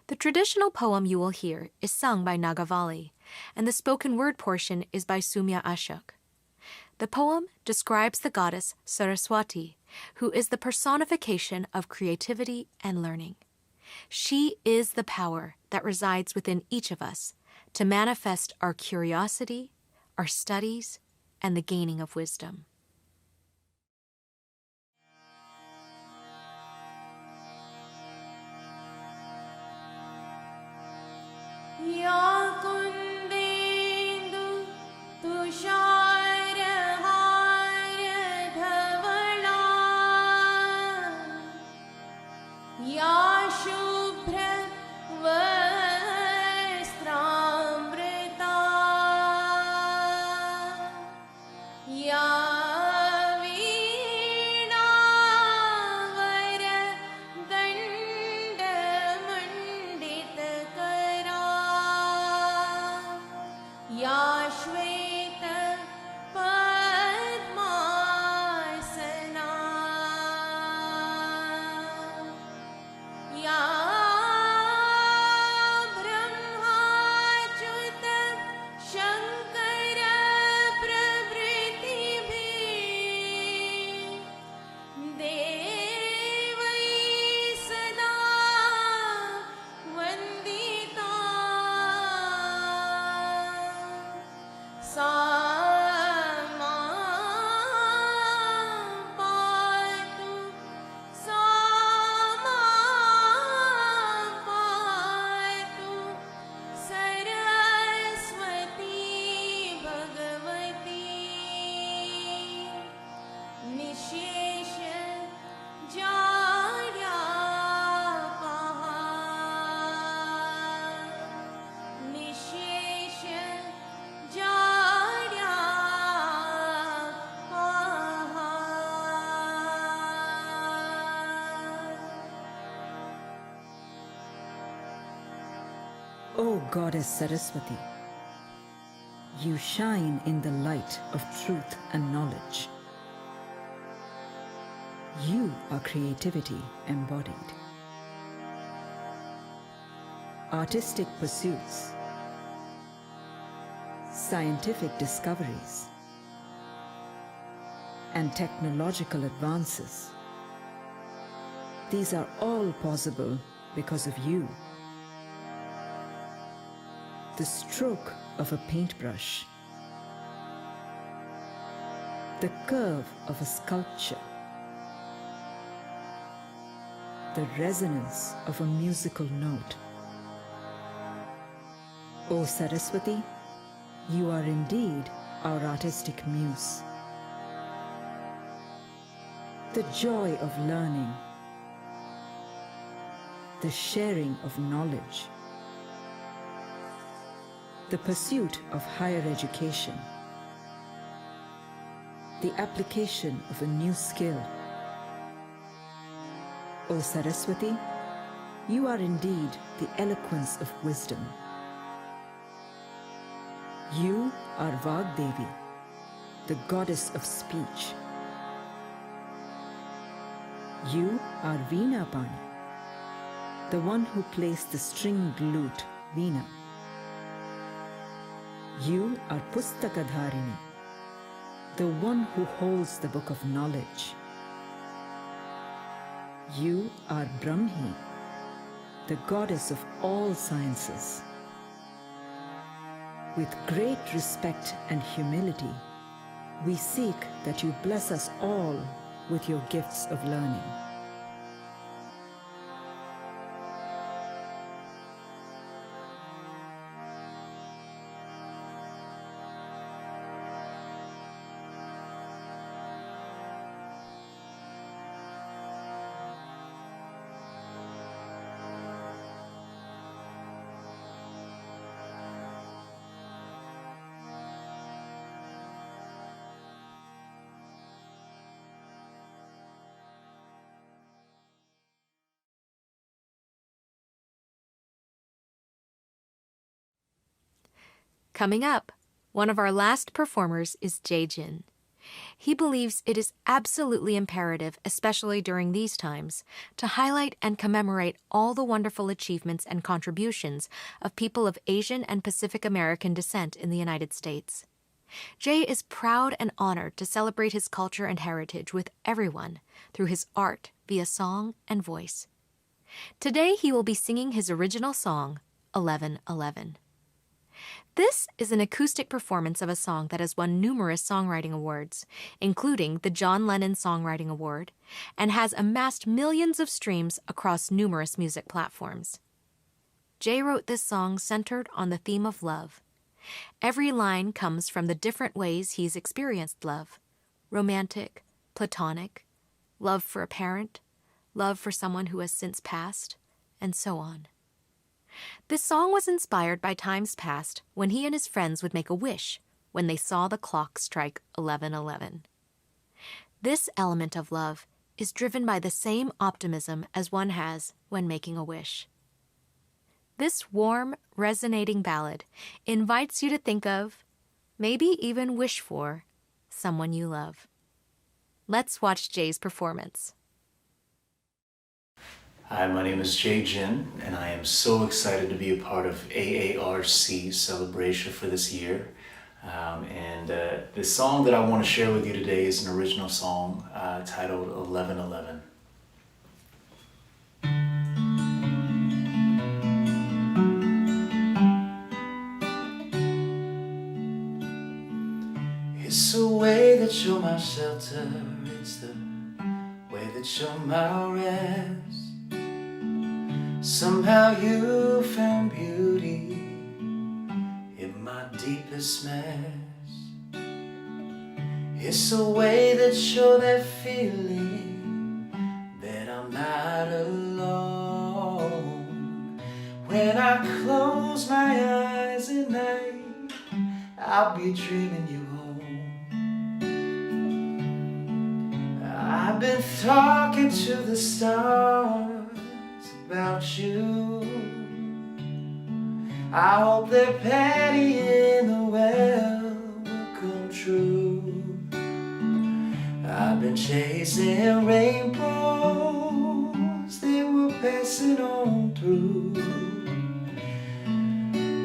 The traditional poem you will hear is sung by Nagavali, and the spoken word portion is by Soumya Ashok. The poem describes the goddess Saraswati, who is the personification of creativity and learning. She is the power that resides within each of us to manifest our curiosity, our studies, and the gaining of wisdom. Ya Veena या श्वेत पद्मासना या ब्रह्माच्युत शङ्कर प्रभृतिभिः देवैः सदा वन्दिता सा मां पातु सा मां पातु Saraswati Bhagwati निशेष जाड्यापहा निशेष O Goddess Saraswati, you shine in the light of truth and knowledge. You are creativity embodied. Artistic pursuits, scientific discoveries, and technological advances. These are all possible because of you. The stroke of a paintbrush, the curve of a sculpture, the resonance of a musical note. O Saraswati, you are indeed our artistic muse. The joy of learning, the sharing of knowledge, the pursuit of higher education, the application of a new skill. O Saraswati, you are indeed the eloquence of wisdom. You are Vagdevi, the goddess of speech. You are Veena Pani, the one who plays the stringed lute, Veena. You are Pustakadharini, the one who holds the book of knowledge. You are Brahmi, the goddess of all sciences. With great respect and humility, we seek that you bless us all with your gifts of learning. Coming up, one of our last performers is Jaejin. He believes it is absolutely imperative, especially during these times, to highlight and commemorate all the wonderful achievements and contributions of people of Asian and Pacific American descent in the United States. Jae is proud and honored to celebrate his culture and heritage with everyone through his art via song and voice. Today he will be singing his original song, 1111. This is an acoustic performance of a song that has won numerous songwriting awards, including the John Lennon Songwriting Award, and has amassed millions of streams across numerous music platforms. Jae wrote this song centered on the theme of love. Every line comes from the different ways he's experienced love: romantic, platonic, love for a parent, love for someone who has since passed, and so on. This song was inspired by times past when he and his friends would make a wish when they saw the clock strike 11:11. This element of love is driven by the same optimism as one has when making a wish. This warm, resonating ballad invites you to think of, maybe even wish for, someone you love. Let's watch Jay's performance. Hi, my name is Jaejin, and I am so excited to be a part of AARC CelebrASIA for this year. The song that I want to share with you today is an original song titled 1111. It's the way that you're my shelter, it's the way that you're my rest. Somehow you found beauty in my deepest mess. It's the way that you're that feeling that I'm not alone. When I close my eyes at night, I'll be dreaming you home. I've been talking to the stars about you. I hope that Patty in the well will come true. I've been chasing rainbows that were passing on through.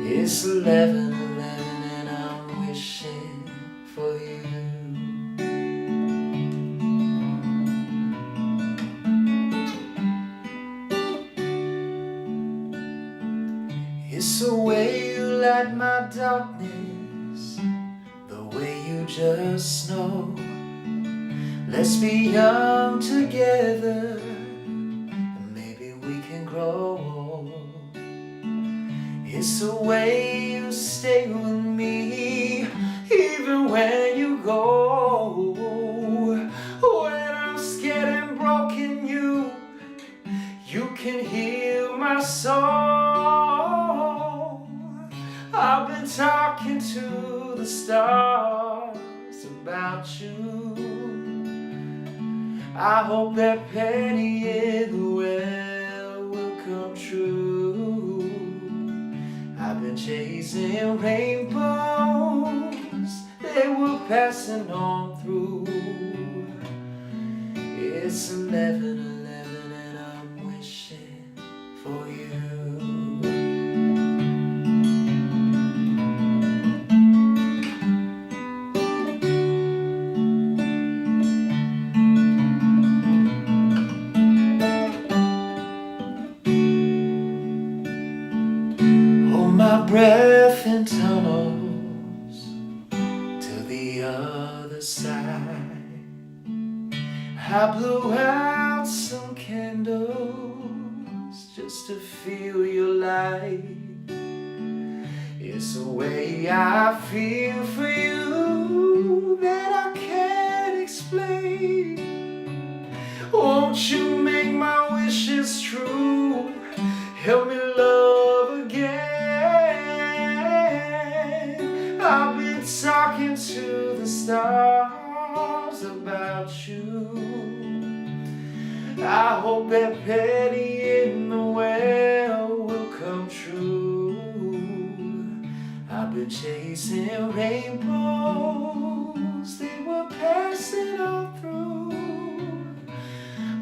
It's 11:11 and I'm wishing for you. It's the way you light my darkness, the way you just know. Let's be young together, and maybe we can grow old. It's the way you stay with me, even when you go. When I'm scared and broken, you can heal my soul. I've been talking to the stars about you. I hope that penny in the well will come true. I've been chasing rainbows, they were passing on through. It's 11:11 and I'm wishing for you. My breath in tunnels to the other side. I blew out some candles just to feel your light. It's the way I feel for you that I can't explain. Won't you make my wishes true? Help me love again. I've been talking to the stars about you. I hope that penny in the well will come true. I've been chasing rainbows, they were passing on through.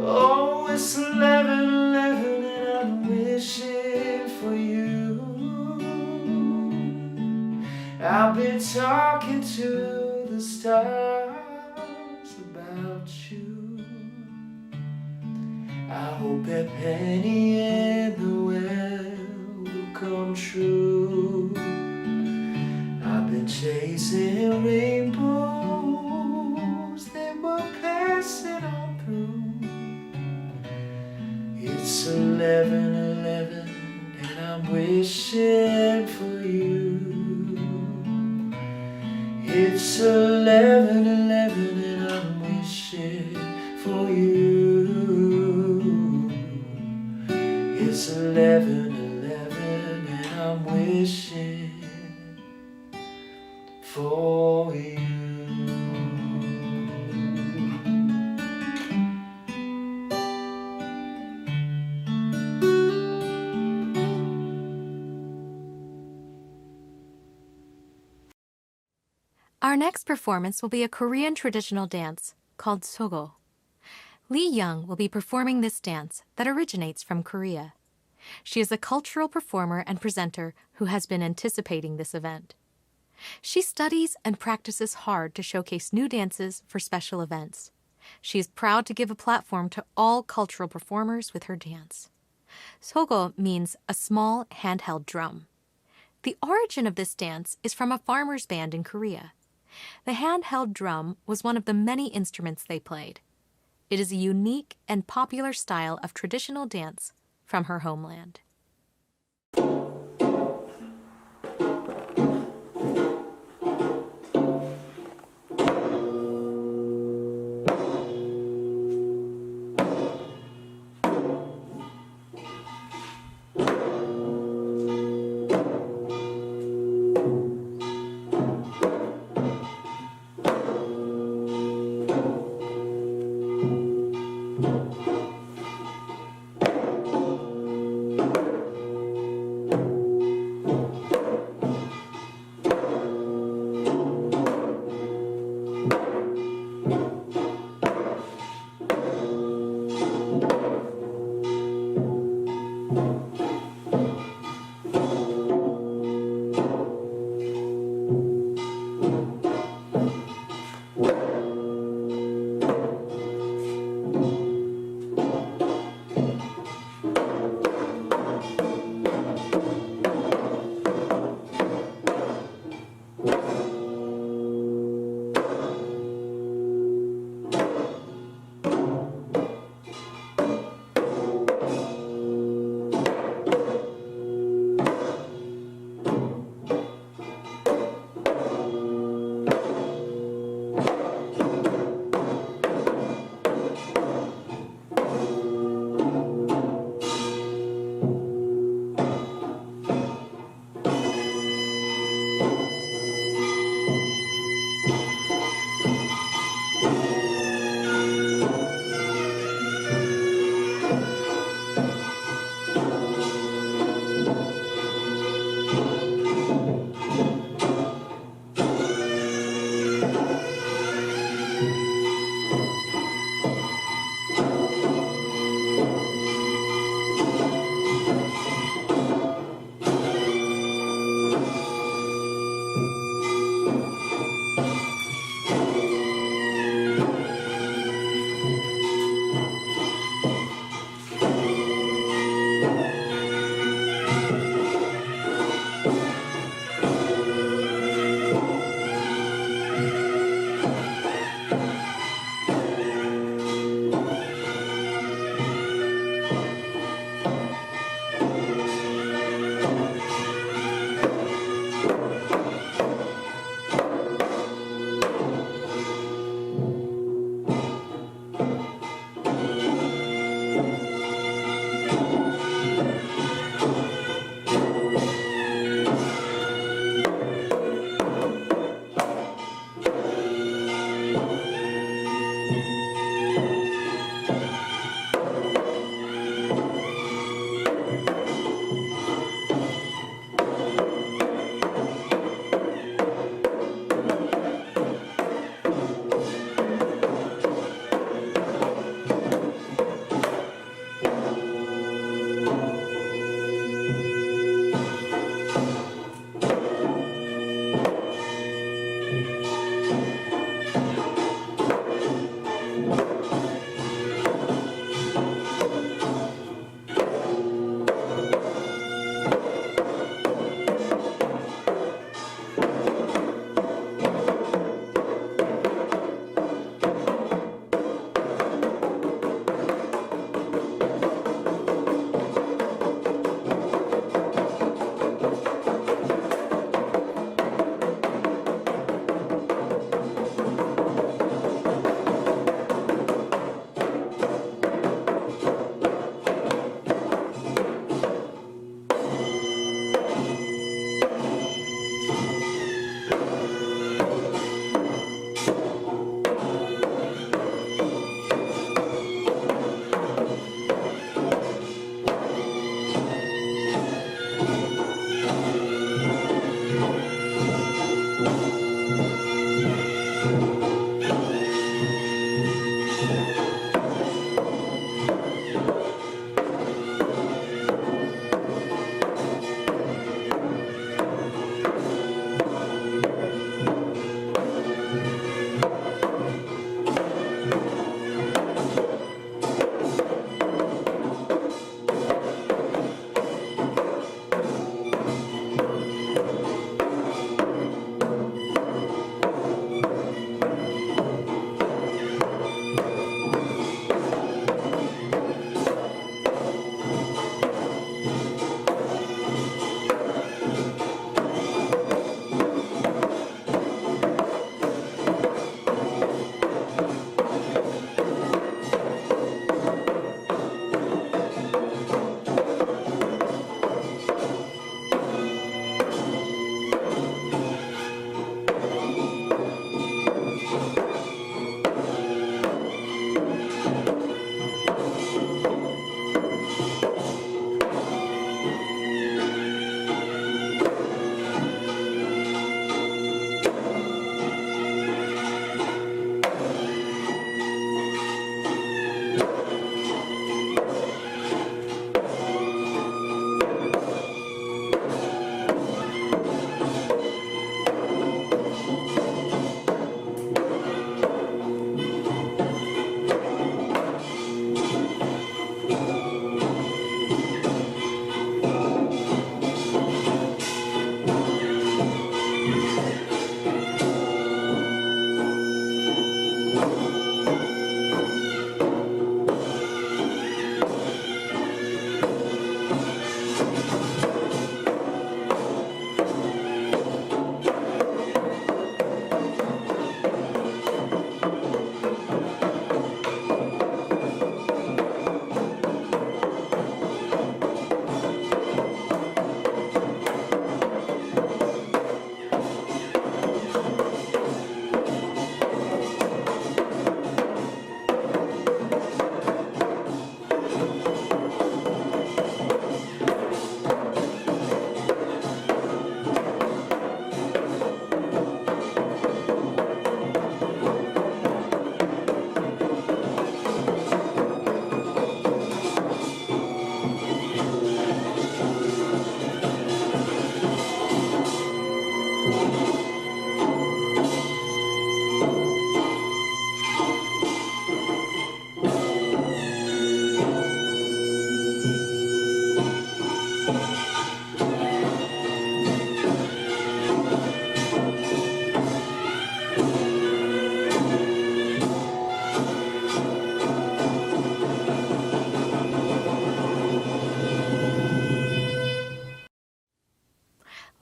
Oh, it's 11:11 and I'm wishing for you. I've been talking to the stars about you. I hope that penny in the well will come true. I've been chasing rainbows, they were passing on through. It's 11:11 and I'm wishing for you. It's 11:11 and I'm wishing for you. It's 11:11 and I'm wishing for you. Our next performance will be a Korean traditional dance called sogo. Lee Young will be performing this dance that originates from Korea. She is a cultural performer and presenter who has been anticipating this event. She studies and practices hard to showcase new dances for special events. She is proud to give a platform to all cultural performers with her dance. Sogo means a small handheld drum. The origin of this dance is from a farmer's band in Korea. The handheld drum was one of the many instruments they played. It is a unique and popular style of traditional dance from her homeland.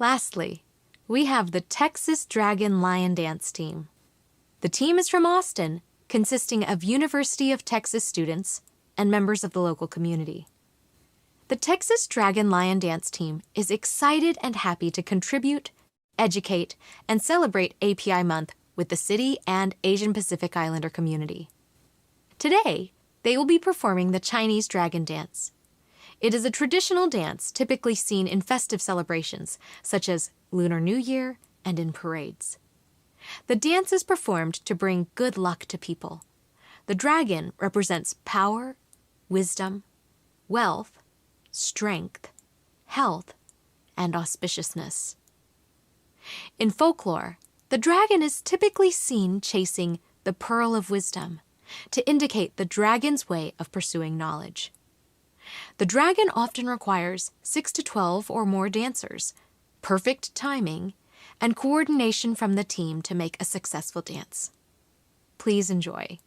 Lastly, we have the Texas Dragon Lion Dance Team. The team is from Austin, consisting of University of Texas students and members of the local community. The Texas Dragon Lion Dance Team is excited and happy to contribute, educate, and celebrate API Month with the city and Asian Pacific Islander community. Today, they will be performing the Chinese Dragon Dance. It is a traditional dance typically seen in festive celebrations, such as Lunar New Year and in parades. The dance is performed to bring good luck to people. The dragon represents power, wisdom, wealth, strength, health, and auspiciousness. In folklore, the dragon is typically seen chasing the pearl of wisdom to indicate the dragon's way of pursuing knowledge. The dragon often requires 6 to 12 or more dancers, perfect timing, and coordination from the team to make a successful dance. Please enjoy.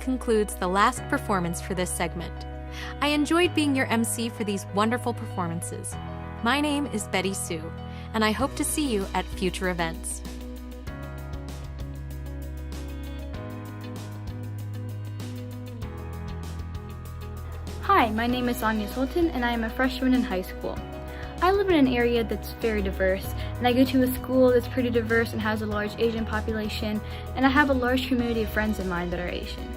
concludes the last performance for this segment. I enjoyed being your MC for these wonderful performances. My name is Betty Sue, and I hope to see you at future events. Hi, my name is Anya Sultan, and I am a freshman in high school. I live in an area that's very diverse, and I go to a school that's pretty diverse and has a large Asian population, and I have a large community of friends of mine that are Asian.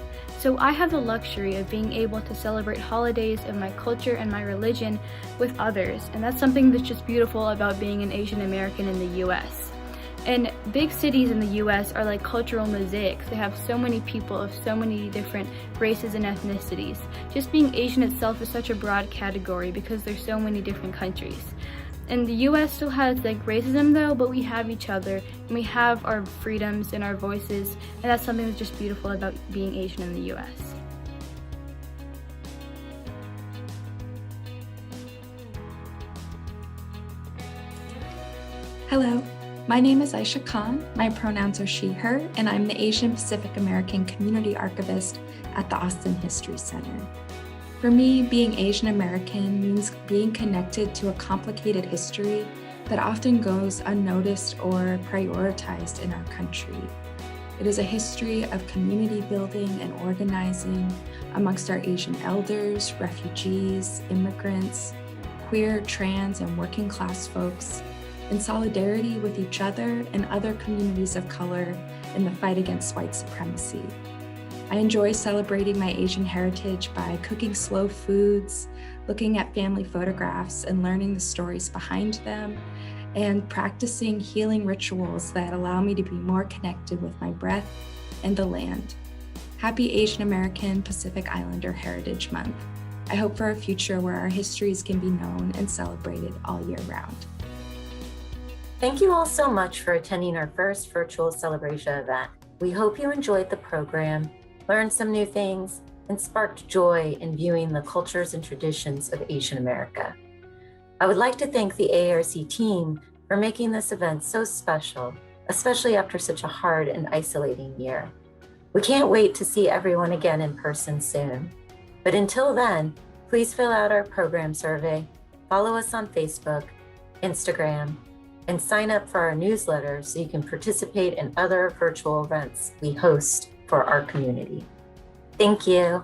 So I have the luxury of being able to celebrate holidays of my culture and my religion with others, and that's something that's just beautiful about being an Asian American in the US. And big cities in the US are like cultural mosaics. They have so many people of so many different races and ethnicities. Just being Asian itself is such a broad category because there's so many different countries. And the US still has like racism though, but we have each other and we have our freedoms and our voices, and that's something that's just beautiful about being Asian in the US. Hello, my name is Aisha Khan, my pronouns are she, her, and I'm the Asian Pacific American Community Archivist at the Austin History Center. For me, being Asian American means being connected to a complicated history that often goes unnoticed or prioritized in our country. It is a history of community building and organizing amongst our Asian elders, refugees, immigrants, queer, trans, and working class folks, in solidarity with each other and other communities of color in the fight against white supremacy. I enjoy celebrating my Asian heritage by cooking slow foods, looking at family photographs and learning the stories behind them, and practicing healing rituals that allow me to be more connected with my breath and the land. Happy Asian American Pacific Islander Heritage Month. I hope for a future where our histories can be known and celebrated all year round. Thank you all so much for attending our first virtual CelebrASIA event. We hope you enjoyed the program, learned some new things, and sparked joy in viewing the cultures and traditions of Asian America. I would like to thank the AARC team for making this event so special, especially after such a hard and isolating year. We can't wait to see everyone again in person soon. But until then, please fill out our program survey, follow us on Facebook, Instagram, and sign up for our newsletter so you can participate in other virtual events we host for our community. Thank you.